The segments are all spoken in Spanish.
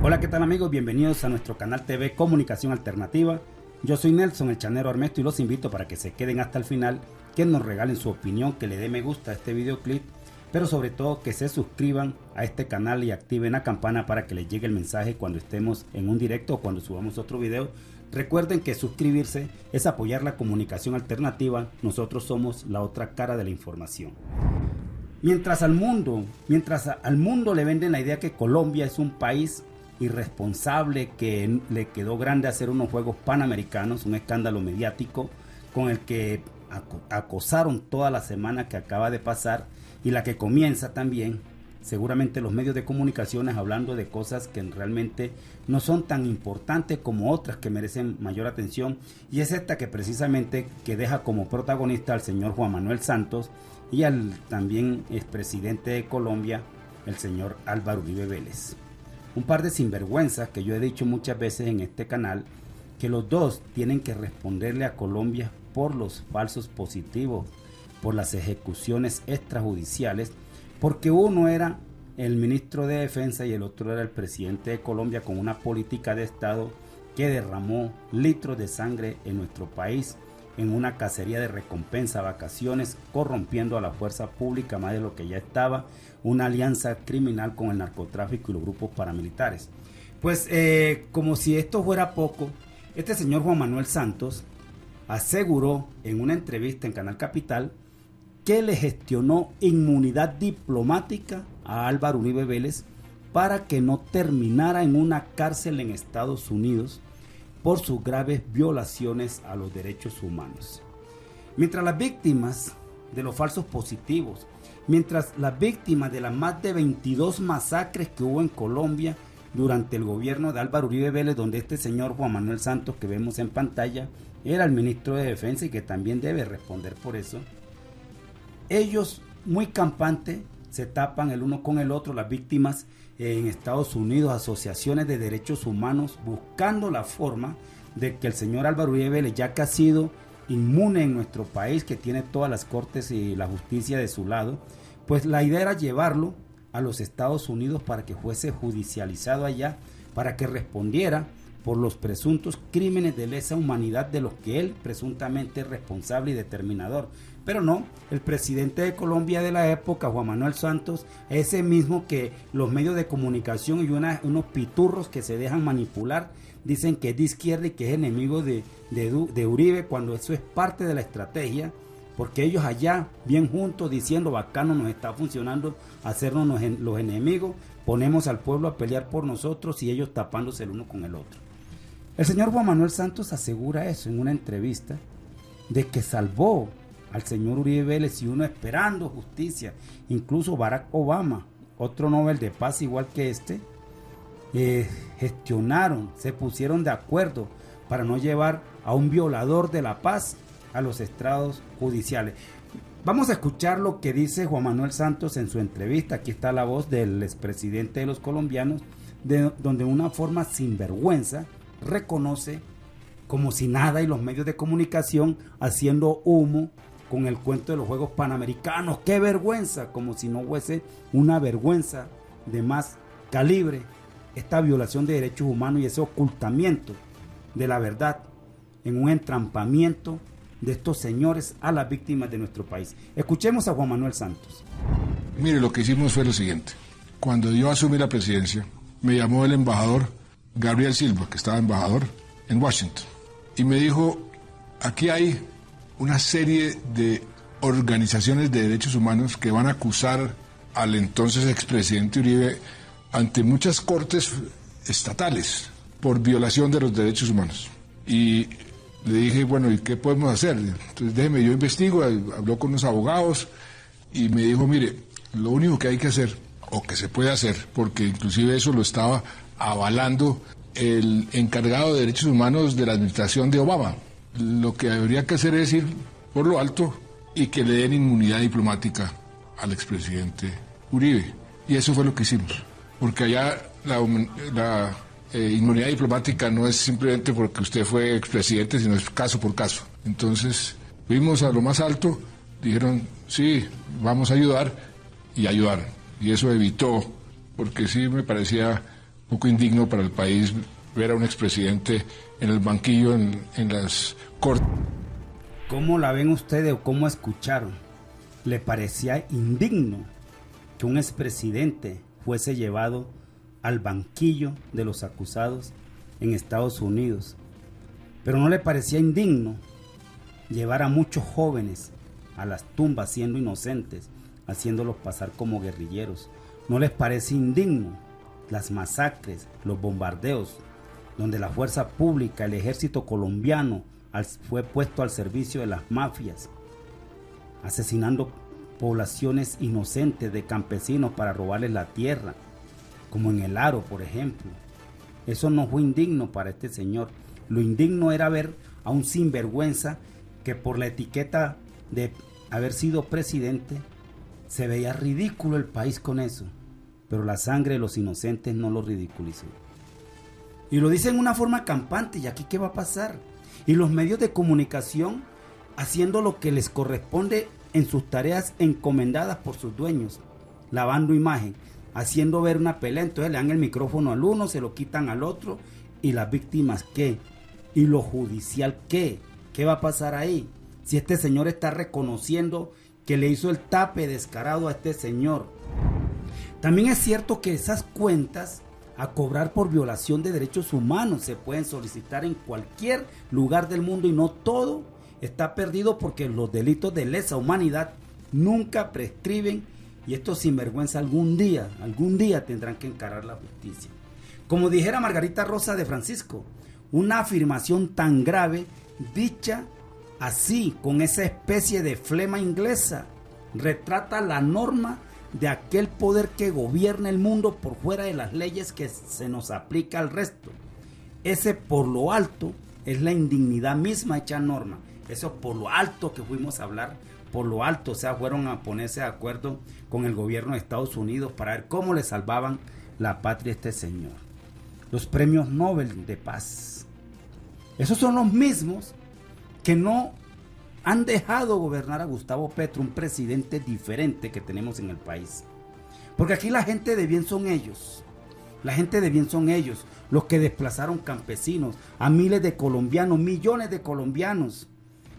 Hola, ¿qué tal amigos? Bienvenidos a nuestro canal TV Comunicación Alternativa. Yo soy Nelson, el chanero Armesto, y los invito para que se queden hasta el final, que nos regalen su opinión, que le den me gusta a este videoclip, pero sobre todo que se suscriban a este canal y activen la campana para que les llegue el mensaje cuando estemos en un directo o cuando subamos otro video. Recuerden que suscribirse es apoyar la comunicación alternativa. Nosotros somos la otra cara de la información. Mientras al mundo le venden la idea que Colombia es un país irresponsable, que le quedó grande hacer unos Juegos Panamericanos, un escándalo mediático con el que acosaron toda la semana que acaba de pasar y la que comienza también, seguramente los medios de comunicaciones hablando de cosas que realmente no son tan importantes como otras que merecen mayor atención, y es esta que precisamente que deja como protagonista al señor Juan Manuel Santos y al también expresidente de Colombia, el señor Álvaro Uribe Vélez. Un par de sinvergüenzas que yo he dicho muchas veces en este canal, que los dos tienen que responderle a Colombia por los falsos positivos, por las ejecuciones extrajudiciales, porque uno era el ministro de Defensa y el otro era el presidente de Colombia, con una política de Estado que derramó litros de sangre en nuestro país en una cacería de recompensa, vacaciones, corrompiendo a la fuerza pública más de lo que ya estaba, una alianza criminal con el narcotráfico y los grupos paramilitares. Pues como si esto fuera poco, este señor Juan Manuel Santos aseguró en una entrevista en Canal Capital que le gestionó inmunidad diplomática a Álvaro Uribe Vélez para que no terminara en una cárcel en Estados Unidos por sus graves violaciones a los derechos humanos. Mientras las víctimas de los falsos positivos, mientras las víctimas de las más de 22 masacres que hubo en Colombia durante el gobierno de Álvaro Uribe Vélez, donde este señor Juan Manuel Santos que vemos en pantalla era el ministro de Defensa y que también debe responder por eso, ellos muy campantes se tapan el uno con el otro, las víctimas en Estados Unidos, asociaciones de derechos humanos, buscando la forma de que el señor Álvaro Uribe Vélez, ya que ha sido inmune en nuestro país, que tiene todas las cortes y la justicia de su lado, pues la idea era llevarlo a los Estados Unidos para que fuese judicializado allá, para que respondiera por los presuntos crímenes de lesa humanidad de los que él presuntamente es responsable y determinador. Pero no, el presidente de Colombia de la época, Juan Manuel Santos, ese mismo que los medios de comunicación y unos piturros que se dejan manipular, dicen que es de izquierda y que es enemigo de Uribe, cuando eso es parte de la estrategia, porque ellos allá, bien juntos, diciendo bacano, nos está funcionando hacernos los enemigos, ponemos al pueblo a pelear por nosotros y ellos tapándose el uno con el otro. El señor Juan Manuel Santos asegura eso en una entrevista, de que salvó al señor Uribe Vélez y uno esperando justicia. Incluso Barack Obama, otro Nobel de Paz igual que este, gestionaron, se pusieron de acuerdo para no llevar a un violador de la paz a los estrados judiciales. Vamos a escuchar lo que dice Juan Manuel Santos en su entrevista. Aquí está la voz del expresidente de los colombianos, donde de una forma sinvergüenza reconoce como si nada, y los medios de comunicación haciendo humo con el cuento de los Juegos Panamericanos. ¡Qué vergüenza! Como si no fuese una vergüenza de más calibre esta violación de derechos humanos y ese ocultamiento de la verdad en un entrampamiento de estos señores a las víctimas de nuestro país. Escuchemos a Juan Manuel Santos. Mire, lo que hicimos fue lo siguiente. Cuando yo asumí la presidencia, me llamó el embajador Gabriel Silva, que estaba embajador en Washington, y me dijo: aquí hay una serie de organizaciones de derechos humanos que van a acusar al entonces expresidente Uribe ante muchas cortes estatales por violación de los derechos humanos. Y le dije, bueno, ¿y qué podemos hacer? Entonces déjeme, yo investigo, habló con unos abogados y me dijo, mire, lo único que hay que hacer, o que se puede hacer, porque inclusive eso lo estaba avalando el encargado de derechos humanos de la administración de Obama, lo que habría que hacer es ir por lo alto y que le den inmunidad diplomática al expresidente Uribe. Y eso fue lo que hicimos, porque allá la inmunidad diplomática no es simplemente porque usted fue expresidente, sino es caso por caso. Entonces fuimos a lo más alto, dijeron, sí, vamos a ayudar, y ayudaron. Y eso evitó, porque sí me parecía poco indigno para el país ver a un expresidente en el banquillo, en las cortes. ¿Cómo la ven ustedes o cómo escucharon? ¿Le parecía indigno que un expresidente fuese llevado al banquillo de los acusados en Estados Unidos? Pero no le parecía indigno llevar a muchos jóvenes a las tumbas siendo inocentes, haciéndolos pasar como guerrilleros. ¿No les parece indigno las masacres, los bombardeos, donde la fuerza pública, el ejército colombiano fue puesto al servicio de las mafias, asesinando poblaciones inocentes de campesinos para robarles la tierra, como en El Aro, por ejemplo? Eso no fue indigno para este señor. Lo indigno era ver a un sinvergüenza que por la etiqueta de haber sido presidente se veía ridículo el país con eso, pero la sangre de los inocentes no lo ridiculizó. Y lo dice en una forma campante. ¿Y aquí qué va a pasar? Y los medios de comunicación haciendo lo que les corresponde en sus tareas encomendadas por sus dueños, lavando imagen, haciendo ver una pelea. Entonces le dan el micrófono al uno, se lo quitan al otro. ¿Y las víctimas qué? ¿Y lo judicial qué? ¿Qué va a pasar ahí? Si este señor está reconociendo que le hizo el tape descarado a este señor. También es cierto que esas cuentas a cobrar por violación de derechos humanos se pueden solicitar en cualquier lugar del mundo, y no todo está perdido, porque los delitos de lesa humanidad nunca prescriben, y estos sinvergüenza algún día tendrán que encarar la justicia. Como dijera Margarita Rosa de Francisco, una afirmación tan grave, dicha así, con esa especie de flema inglesa, retrata la norma de aquel poder que gobierna el mundo por fuera de las leyes que se nos aplica al resto. Ese por lo alto es la indignidad misma hecha norma. Eso por lo alto que fuimos a hablar, por lo alto, o sea, fueron a ponerse de acuerdo con el gobierno de Estados Unidos para ver cómo le salvaban la patria a este señor. Los premios Nobel de paz. Esos son los mismos que no han dejado gobernar a Gustavo Petro, un presidente diferente que tenemos en el país. Porque aquí la gente de bien son ellos. La gente de bien son ellos, los que desplazaron campesinos, a miles de colombianos, millones de colombianos,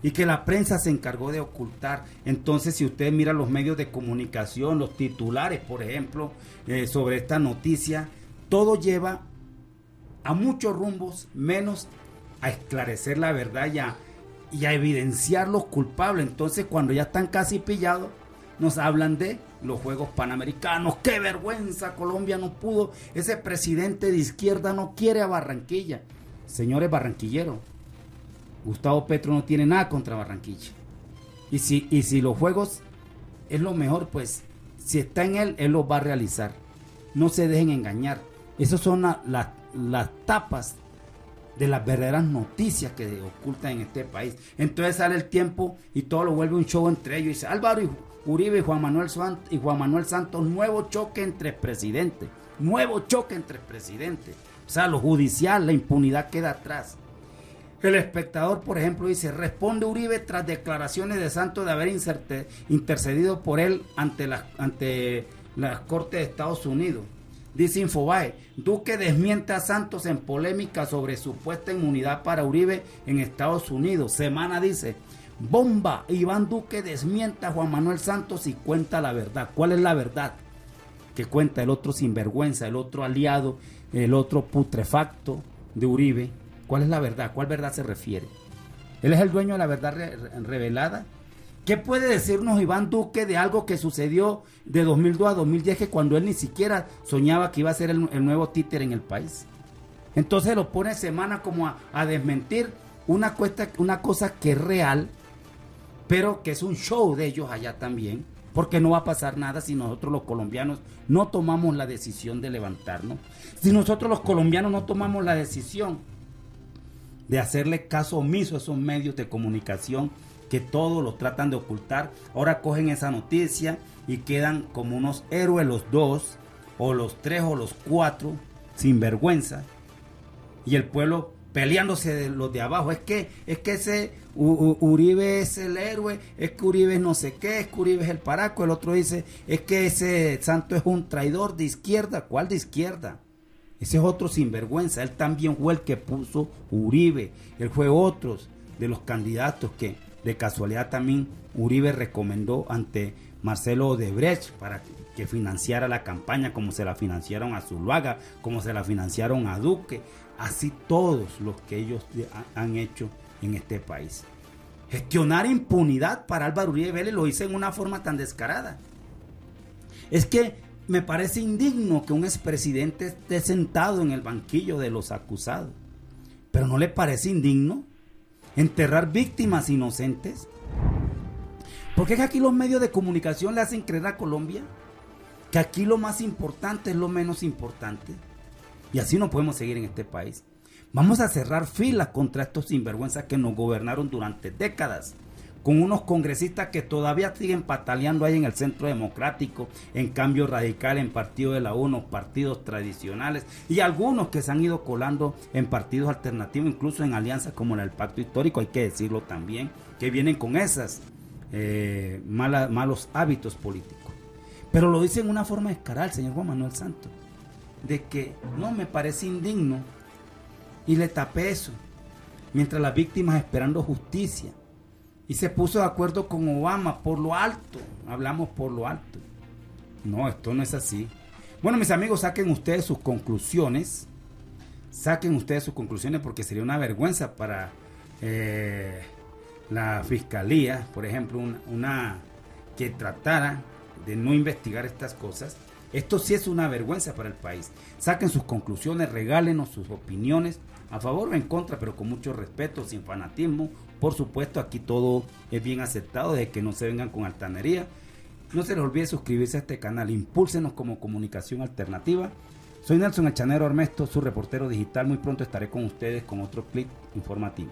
y que la prensa se encargó de ocultar. Entonces, si usted mira los medios de comunicación, los titulares, por ejemplo, sobre esta noticia, todo lleva a muchos rumbos, menos a esclarecer la verdad y a evidenciar los culpables. Entonces, cuando ya están casi pillados, nos hablan de los Juegos Panamericanos. ¡Qué vergüenza! Colombia no pudo. Ese presidente de izquierda no quiere a Barranquilla. Señores barranquilleros, Gustavo Petro no tiene nada contra Barranquilla. Y si los Juegos es lo mejor, pues si está en él los va a realizar. No se dejen engañar. Esas son las tapas de las verdaderas noticias que se ocultan en este país. Entonces sale el Tiempo y todo lo vuelve un show entre ellos. Dice Álvaro Uribe y Juan Manuel Santos, nuevo choque entre presidentes. Nuevo choque entre presidentes. O sea, lo judicial, la impunidad queda atrás. El Espectador, por ejemplo, dice: responde Uribe tras declaraciones de Santos de haber intercedido por él ante las Cortes de Estados Unidos. Dice Infobae: Duque desmiente a Santos en polémica sobre supuesta inmunidad para Uribe en Estados Unidos. Semana dice: bomba, Iván Duque desmiente a Juan Manuel Santos y cuenta la verdad. ¿Cuál es la verdad que cuenta el otro sinvergüenza, el otro aliado, el otro putrefacto de Uribe? ¿Cuál es la verdad? ¿Cuál verdad se refiere? ¿Él es el dueño de la verdad revelada? ¿Qué puede decirnos Iván Duque de algo que sucedió de 2002 a 2010, que cuando él ni siquiera soñaba que iba a ser el nuevo títere en el país? Entonces lo pone Semana como a desmentir una cosa que es real, pero que es un show de ellos allá también, porque no va a pasar nada si nosotros los colombianos no tomamos la decisión de levantarnos. Si nosotros los colombianos no tomamos la decisión de hacerle caso omiso a esos medios de comunicación que todo lo tratan de ocultar. Ahora cogen esa noticia y quedan como unos héroes los dos, o los tres, o los cuatro, sin vergüenza. Y el pueblo peleándose de los de abajo. Es que ese Uribe es el héroe, es que Uribe es no sé qué, es que Uribe es el paraco. El otro dice: es que ese Santos es un traidor de izquierda. ¿Cuál de izquierda? Ese es otro sinvergüenza. Él también fue el que puso Uribe. Él fue otro de los candidatos que de casualidad también Uribe recomendó ante Marcelo Odebrecht para que financiara la campaña, como se la financiaron a Zuluaga, como se la financiaron a Duque, así todos los que ellos han hecho en este país. Gestionar impunidad para Álvaro Uribe Vélez lo hice en una forma tan descarada. Es que me parece indigno que un expresidente esté sentado en el banquillo de los acusados. ¿Pero no le parece indigno enterrar víctimas inocentes? ¿Por qué es que aquí los medios de comunicación le hacen creer a Colombia que aquí lo más importante es lo menos importante? Y así no podemos seguir en este país. Vamos a cerrar filas contra estos sinvergüenzas que nos gobernaron durante décadas, con unos congresistas que todavía siguen pataleando ahí en el Centro Democrático, en Cambio Radical, en Partido de la U, partidos tradicionales, y algunos que se han ido colando en partidos alternativos, incluso en alianzas como la del Pacto Histórico, hay que decirlo también, que vienen con esas malos hábitos políticos. Pero lo dice en una forma descarada el señor Juan Manuel Santos, de que no me parece indigno, y le tapé eso, mientras las víctimas esperando justicia. Y se puso de acuerdo con Obama por lo alto. Hablamos por lo alto. No, esto no es así. Bueno, mis amigos, saquen ustedes sus conclusiones. Saquen ustedes sus conclusiones, porque sería una vergüenza para la fiscalía, por ejemplo, una que tratara de no investigar estas cosas. Esto sí es una vergüenza para el país. Saquen sus conclusiones, regálenos sus opiniones, a favor o en contra, pero con mucho respeto, sin fanatismo. Por supuesto, aquí todo es bien aceptado, de que no se vengan con altanería. No se les olvide suscribirse a este canal, impúlsenos como Comunicación Alternativa. Soy Nelson El Chanero Armesto, su reportero digital. Muy pronto estaré con ustedes con otro clip informativo.